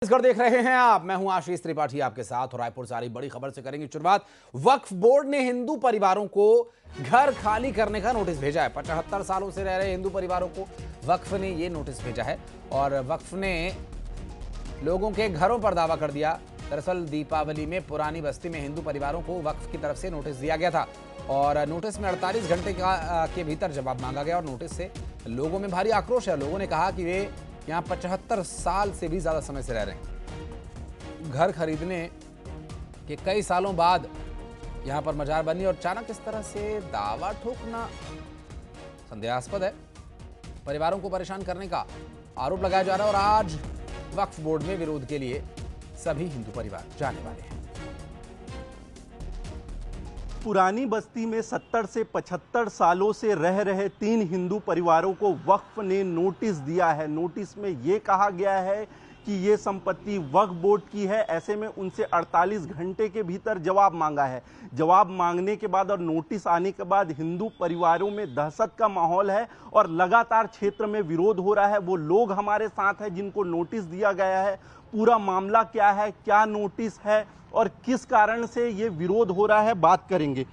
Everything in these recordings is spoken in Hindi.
छत्तीसगढ़ देख रहे हैं आप। मैं हूं आशीष त्रिपाठी आपके साथ और रायपुर से आ रही बड़ी खबर से करेंगे शुरुआत। वक्फ बोर्ड ने हिंदू परिवारों को घर खाली करने का नोटिस भेजा है। 75 सालों से रह रहे हिंदू परिवारों को वक्फ ने यह नोटिस भेजा है और वक्फ ने लोगों के घरों पर दावा कर दिया। दरअसल दीपावली में पुरानी बस्ती में हिंदू परिवारों को वक्फ की तरफ से नोटिस दिया गया था और नोटिस में 48 घंटे के भीतर जवाब मांगा गया और नोटिस से लोगों में भारी आक्रोश है। लोगों ने कहा कि वे यहाँ 75 साल से भी ज्यादा समय से रह रहे हैं। घर खरीदने के कई सालों बाद यहाँ पर मजार बनी और अचानक इस तरह से दावा ठोकना संदेहास्पद है। परिवारों को परेशान करने का आरोप लगाया जा रहा है और आज वक्फ बोर्ड में विरोध के लिए सभी हिंदू परिवार जाने वाले हैं। पुरानी बस्ती में 70 से 75 सालों से रह रहे 3 हिंदू परिवारों को वक्फ ने नोटिस दिया है। नोटिस में ये कहा गया है कि ये संपत्ति वक्फ बोर्ड की है। ऐसे में उनसे 48 घंटे के भीतर जवाब मांगा है। जवाब मांगने के बाद और नोटिस आने के बाद हिंदू परिवारों में दहशत का माहौल है और लगातार क्षेत्र में विरोध हो रहा है। वो लोग हमारे साथ हैं जिनको नोटिस दिया गया है। पूरा मामला क्या है, क्या नोटिस है और किस कारण से ये विरोध हो रहा है, बात करेंगे।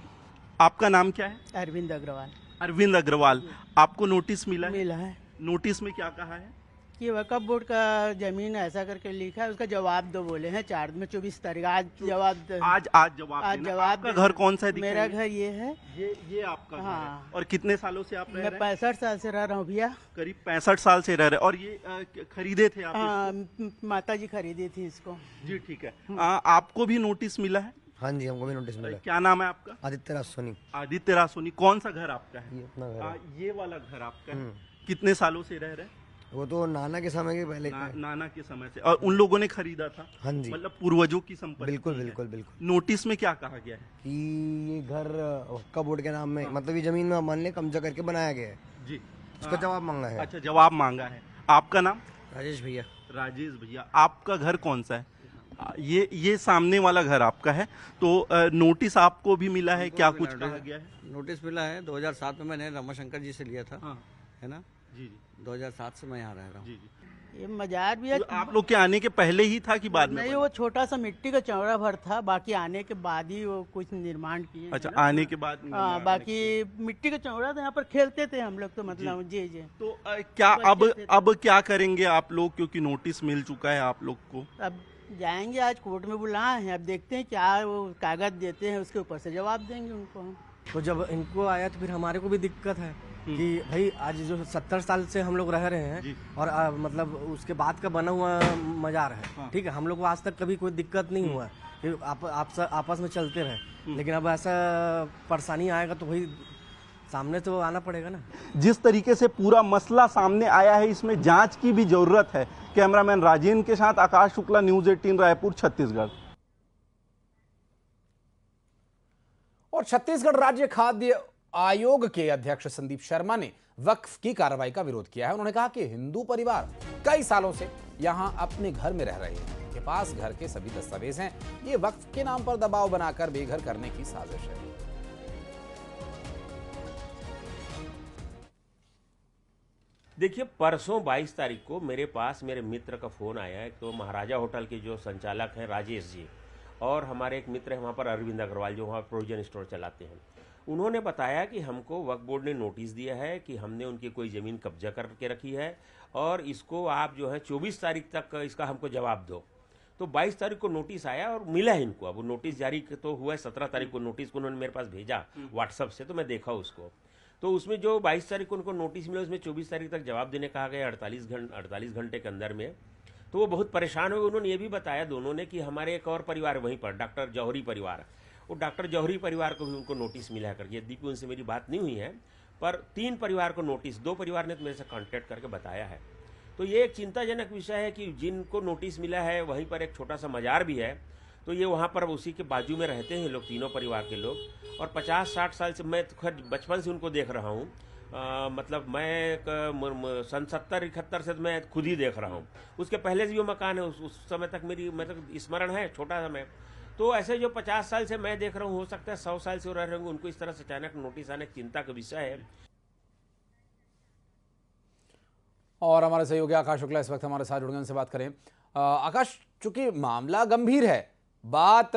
आपका नाम क्या है? अरविंद अग्रवाल। अरविंद अग्रवाल, आपको नोटिस मिला है? मिला है। नोटिस में क्या कहा है? कि वक्फ बोर्ड का जमीन ऐसा करके लिखा है, उसका जवाब दो बोले हैं 4 में 24 तारीख। आज जवाब आज जवाब आज देना। जवाब आपका घर कौन सा है? मेरा घर ये है। ये आपका घर हाँ। है। और कितने सालों से आप रह रहे हैं? मैं 65 साल से रह रहा हूँ भैया। करीब 65 साल से रह रहे हैं। और ये खरीदे थे आप? हाँ, माता जी खरीदी थी इसको। जी ठीक है। आपको भी नोटिस मिला है? हाँ जी, हमको भी नोटिस मिला। क्या नाम है आपका? आदित्य रासोनी। आदित्य रासोनी। कौन सा घर आपका है? ये अपना घर है। ये वाला घर आपका है। कितने सालों से रह रहे हैं? वो तो नाना के समय के पहले का है। नाना के समय से। और उन लोगों ने खरीदा था? हाँ जी, मतलब पूर्वजों की संपत्ति। बिल्कुल बिल्कुल बिल्कुल। नोटिस में क्या कहा गया है? कि ये घर वक्फ बोर्ड के नाम में, मतलब ये जमीन में मान ले कब्जा करके बनाया गया है जी। उसका जवाब मांगा है। अच्छा, जवाब मांगा है। आपका नाम? राजेश भैया। राजेश भैया। आपका घर कौन सा है? ये सामने वाला घर आपका है। तो नोटिस आपको भी मिला है? क्या कुछ कहा गया है? नोटिस मिला है। 2007 में मैंने रमाशंकर जी से लिया था। हाँ। है ना? जी जी। 2007 से मैं यहाँ रह रहा हूँ। जी जी। ये मजार भी है। तो आप लोग के आने के पहले ही था कि बाद में? नहीं, वो छोटा सा मिट्टी का चौड़ा भर था, बाकी आने के बाद ही वो कुछ निर्माण किए। अच्छा, आने के बाद? हाँ, बाकी मिट्टी का चौड़ा था। यहाँ पर खेलते थे हम लोग, तो मतलब जी जी। तो क्या अब क्या करेंगे आप लोग, क्योंकि नोटिस मिल चुका है आप लोग को? अब जाएंगे, आज कोर्ट में बुलाए हैं, अब देखते हैं क्या वो कागज देते हैं, उसके ऊपर से जवाब देंगे उनको हम। तो जब इनको आया तो फिर हमारे को भी दिक्कत है कि भाई आज जो 70 साल से हम लोग रह रहे हैं और मतलब उसके बाद का बना हुआ मजार है। ठीक है, हम लोग को आज तक कभी कोई दिक्कत नहीं हुआ है। आपस में चलते रहे, लेकिन अब ऐसा परेशानी आएगा तो भाई सामने तो आना पड़ेगा ना। जिस तरीके से पूरा मसला सामने आया है, इसमें जांच की भी जरूरत है। कैमरामैन राजेंद्र के साथ आकाश शुक्ला, न्यूज़ 18 रायपुर, छत्तीसगढ़। और छत्तीसगढ़ राज्य खाद्य आयोग के अध्यक्ष संदीप शर्मा ने वक्फ की कार्रवाई का विरोध किया है। उन्होंने कहा कि हिंदू परिवार कई सालों से यहां अपने घर में रह रहे हैं, उनके पास घर के सभी दस्तावेज हैं। ये वक्फ के नाम पर दबाव बनाकर बेघर करने की साजिश है। देखिए, परसों 22 तारीख को मेरे पास मेरे मित्र का फ़ोन आया है। तो महाराजा होटल के जो संचालक हैं राजेश जी, और हमारे एक मित्र हैं वहाँ पर अरविंद अग्रवाल, जो वहाँ प्रोविजन स्टोर चलाते हैं, उन्होंने बताया कि हमको वक्फ बोर्ड ने नोटिस दिया है कि हमने उनकी कोई ज़मीन कब्जा करके रखी है और इसको आप जो है 24 तारीख तक इसका हमको जवाब दो। तो 22 तारीख को नोटिस आया और मिला है इनको। अब नोटिस जारी तो हुआ है 17 तारीख को। नोटिस को उन्होंने मेरे पास भेजा व्हाट्सअप से, तो मैं देखा उसको। तो उसमें जो 22 तारीख को उनको नोटिस मिला, उसमें 24 तारीख तक जवाब देने कहा गया, 48 घंटे के अंदर में। तो वो बहुत परेशान हुए। उन्होंने ये भी बताया दोनों ने कि हमारे एक और परिवार वहीं पर, डॉक्टर जौहरी परिवार, वो डॉक्टर जौहरी परिवार को भी उनको नोटिस मिला है करके। यद्यपि उनसे मेरी बात नहीं हुई है, पर 3 परिवार को नोटिस, 2 परिवार ने तो मेरे से कांटेक्ट करके बताया है। तो ये एक चिंताजनक विषय है कि जिनको नोटिस मिला है वहीं पर एक छोटा सा मजार भी है। तो ये वहाँ पर उसी के बाजू में रहते हैं लोग, तीनों परिवार के लोग। और 50-60 साल से, मैं तो खैर बचपन से उनको देख रहा हूँ। मतलब मैं सन 70-71 से मैं खुद ही देख रहा हूँ। उसके पहले से जो मकान है उस समय तक मेरी मतलब स्मरण है, छोटा समय। तो ऐसे जो 50 साल से मैं देख रहा हूँ, हो सकता है 100 साल से रह रहे होंगे, उनको इस तरह से अचानक नोटिस आने चिंता का विषय है। और हमारे सहयोगी आकाश शुक्ला इस वक्त हमारे साथ जुड़ गए, उनसे बात करें। आकाश, चूंकि मामला गंभीर है, बात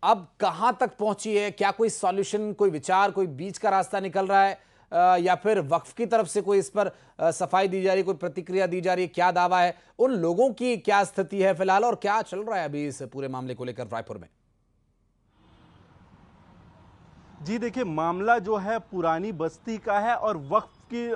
अब कहां तक पहुंची है? क्या कोई सॉल्यूशन, कोई विचार, कोई बीच का रास्ता निकल रहा है, या फिर वक्फ की तरफ से कोई इस पर सफाई दी जा रही है, कोई प्रतिक्रिया दी जा रही है? क्या दावा है, उन लोगों की क्या स्थिति है फिलहाल, और क्या चल रहा है अभी इस पूरे मामले को लेकर रायपुर में? जी देखिए, मामला जो है पुरानी बस्ती का है और वक्फ की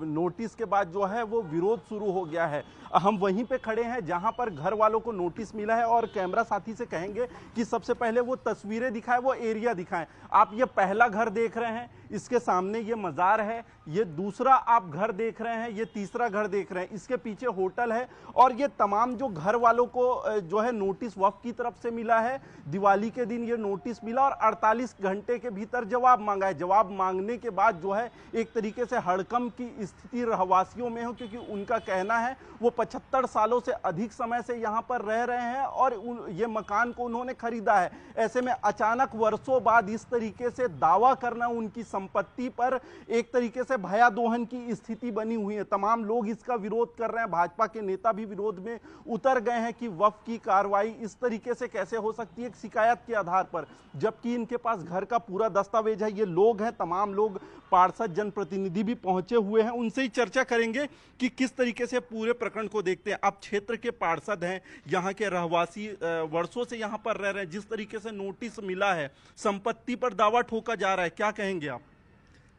नोटिस के बाद जो है वो विरोध शुरू हो गया है। हम वहीं पे खड़े हैं जहां पर घर वालों को नोटिस मिला है और कैमरा साथी से कहेंगे कि सबसे पहले वो तस्वीरें दिखाएं, वो एरिया दिखाएं। आप ये पहला घर देख रहे हैं, इसके सामने ये मजार है, ये दूसरा आप घर देख रहे हैं, ये तीसरा घर देख रहे हैं, इसके पीछे होटल है। और ये तमाम जो घर वालों को जो है नोटिस वक्फ की तरफ से मिला है, दिवाली के दिन ये नोटिस मिला और 48 घंटे के भीतर जवाब मांगा है। जवाब मांगने के बाद जो है एक तरीके से हड़कंप की स्थिति रहवासियों में हो, क्योंकि उनका कहना है वो 75 सालों से अधिक समय से यहाँ पर रह रहे हैं और ये मकान को उन्होंने खरीदा है। ऐसे में अचानक वर्षों बाद इस तरीके से दावा करना उनकी संपत्ति पर एक तरीके से भयादोहन की स्थिति बनी हुई है। तमाम लोग इसका विरोध कर रहे हैं, भाजपा के नेता भी विरोध में उतर गए हैं कि वक्फ की कार्रवाई इस तरीके से कैसे हो सकती है शिकायत के आधार पर, जबकि इनके पास घर का पूरा दस्तावेज है। ये लोग हैं, तमाम लोग, पार्षद, जनप्रतिनिधि भी पहुंचे हुए हैं, उनसे ही चर्चा करेंगे कि किस तरीके से पूरे प्रकरण को देखते हैं। आप क्षेत्र के पार्षद हैं, यहाँ के रहवासी, वर्षों से यहाँ पर रह रहे हैं। जिस तरीके से नोटिस मिला है, संपत्ति पर दावा ठोका जा रहा है, क्या कहेंगे आप?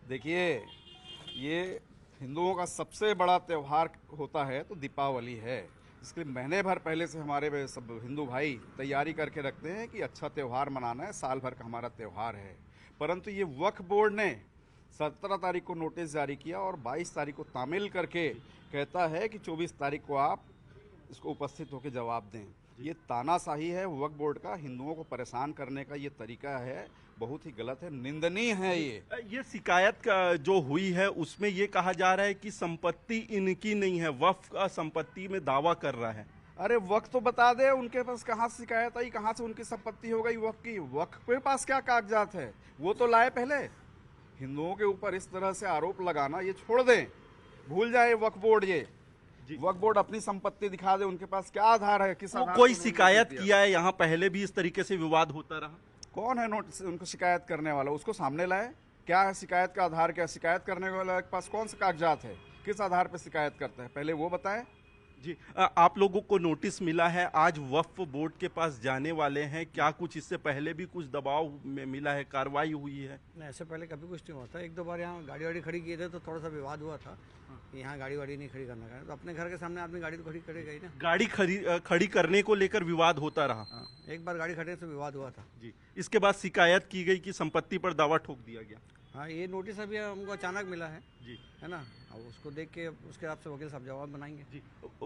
देखिए, ये हिंदुओं का सबसे बड़ा त्यौहार होता है तो दीपावली है। इसके लिए महीने भर पहले से हमारे सब हिंदू भाई तैयारी करके रखते हैं कि अच्छा त्यौहार मनाना है, साल भर का हमारा त्यौहार है। परंतु ये वक्फ बोर्ड ने 17 तारीख को नोटिस जारी किया और 22 तारीख को तामील करके कहता है कि 24 तारीख को आप इसको उपस्थित होकर जवाब दें। ये तानाशाही है वक्फ बोर्ड का, हिंदुओं को परेशान करने का ये तरीका है, बहुत ही गलत है, निंदनीय है। ये शिकायत का जो हुई है उसमें ये कहा जा रहा है कि संपत्ति इनकी नहीं है, वक्फ का संपत्ति में दावा कर रहा है। अरे वक्त तो बता दे, उनके पास कहाँ से शिकायत आई, कहाँ से उनकी संपत्ति हो गई वक्फ की? वक्फ के पास क्या कागजात है वो तो लाए पहले। हिंदुओं के ऊपर इस तरह से आरोप लगाना ये छोड़ दें, भूल जाए वक्फ बोर्ड। ये वक्फ बोर्ड अपनी संपत्ति दिखा दे, उनके पास क्या आधार है, किस आधार कोई शिकायत किया है यहाँ पहले भी इस तरीके से विवाद होता रहा? कौन है नोटिस उनको शिकायत करने वाला, उसको सामने लाए। क्या है शिकायत का आधार, क्या शिकायत करने वाले के पास कौन से कागजात है, किस आधार पर शिकायत करता है, पहले वो बताएं। जी, आप लोगों को नोटिस मिला है, आज वक्फ बोर्ड के पास जाने वाले हैं, क्या कुछ इससे पहले भी कुछ दबाव में मिला है, कार्रवाई हुई है? नहीं, ऐसे पहले कभी कुछ नहीं हुआ था। एक दो बार यहाँ गाड़ी वाड़ी खड़ी किए थे तो थोड़ा सा विवाद हुआ था कि यहाँ गाड़ी वाड़ी नहीं खड़ी करना है, तो अपने घर के सामने आदमी गाड़ी तो खड़ी करेगा ही ना। गाड़ी खड़ी करने को लेकर विवाद होता रहा? हाँ, एक बार गाड़ी खड़े से विवाद हुआ था। जी, इसके बाद शिकायत की गई कि संपत्ति पर दावा ठोक दिया गया। हाँ, ये नोटिस अभी हमको अचानक मिला है जी, है ना। अब उसको देख के उसके हिसाब से वकील साहब जवाब बनाएंगे। जी,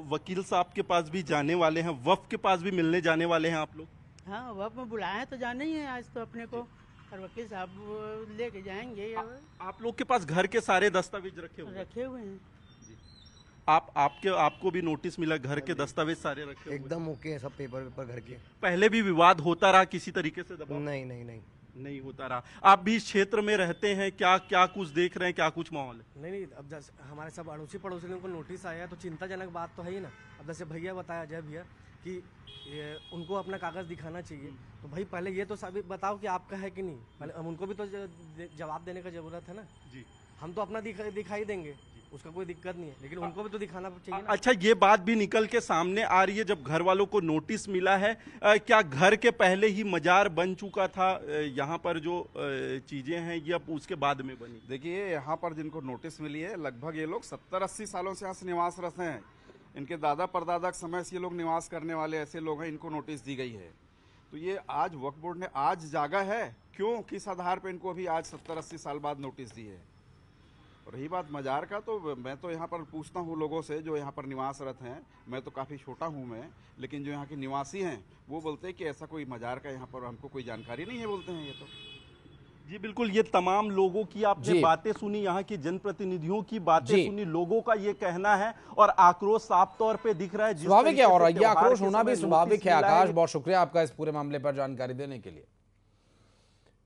वकील साहब के पास भी जाने वाले हैं, वक्फ के पास भी मिलने जाने वाले हैं आप लोग? हाँ, वक्फ में बुलाए हैं तो जाना ही है आज तो अपने को, और वकील साहब लेके जाएंगे। आप लोग के पास घर के सारे दस्तावेज रखे हुए हैं? आपको भी नोटिस मिला, घर के दस्तावेज सारे रखे हुए? एकदम ओके है, सब पेपर घर के। पहले भी विवाद होता रहा किसी तरीके से दबाव? नहीं होता रहा। आप भी इस क्षेत्र में रहते हैं, क्या कुछ देख रहे हैं, क्या कुछ माहौल है? नहीं, अब जैसे हमारे सब अड़ोसी पड़ोसियों को नोटिस आया है तो चिंताजनक बात तो है ही ना। अब जैसे भैया बताया, अजय भैया, कि उनको अपना कागज दिखाना चाहिए, तो भाई पहले ये तो साबित बताओ कि आपका है कि नहीं। पहले हम उनको भी तो जवाब देने का जरूरत है ना। जी, हम तो अपना दिखाई देंगे, उसका कोई दिक्कत नहीं है, लेकिन उनको भी तो दिखाना चाहिए ना। अच्छा, ये बात भी निकल के सामने आ रही है, जब घर वालों को नोटिस मिला है, क्या घर के पहले ही मजार बन चुका था? यहाँ पर जो चीजें हैं ये अब उसके बाद में बनी? देखिए, यहाँ पर जिनको नोटिस मिली है, लगभग ये लोग 70-80 सालों से यहाँ से निवासरत हैं। इनके दादा परदादा के समय से ये लोग निवास करने वाले ऐसे लोग हैं, इनको नोटिस दी गई है। तो ये आज वक्फ बोर्ड ने आज जागा है, क्यों, किस आधार पर इनको अभी आज 70-80 साल बाद नोटिस दी है? रही बात मजार का, तो मैं तो यहाँ पर पूछता हूँ लोगों से जो यहाँ पर निवासरत हैं, मैं तो काफ़ी छोटा हूँ मैं, लेकिन जो यहाँ के निवासी हैं वो बोलते हैं कि ऐसा कोई मजार का यहाँ पर हमको कोई जानकारी नहीं है, बोलते हैं ये तो। जी बिल्कुल, ये तमाम लोगों की आपने बातें सुनी, यहाँ के जनप्रतिनिधियों की बातें सुनी, लोगों का ये कहना है और आक्रोश साफ तौर पे दिख रहा है। स्वाभाविक है, और ये आक्रोश होना भी स्वाभाविक है। आकाश, बहुत शुक्रिया आपका इस पूरे मामले पर जानकारी देने के लिए।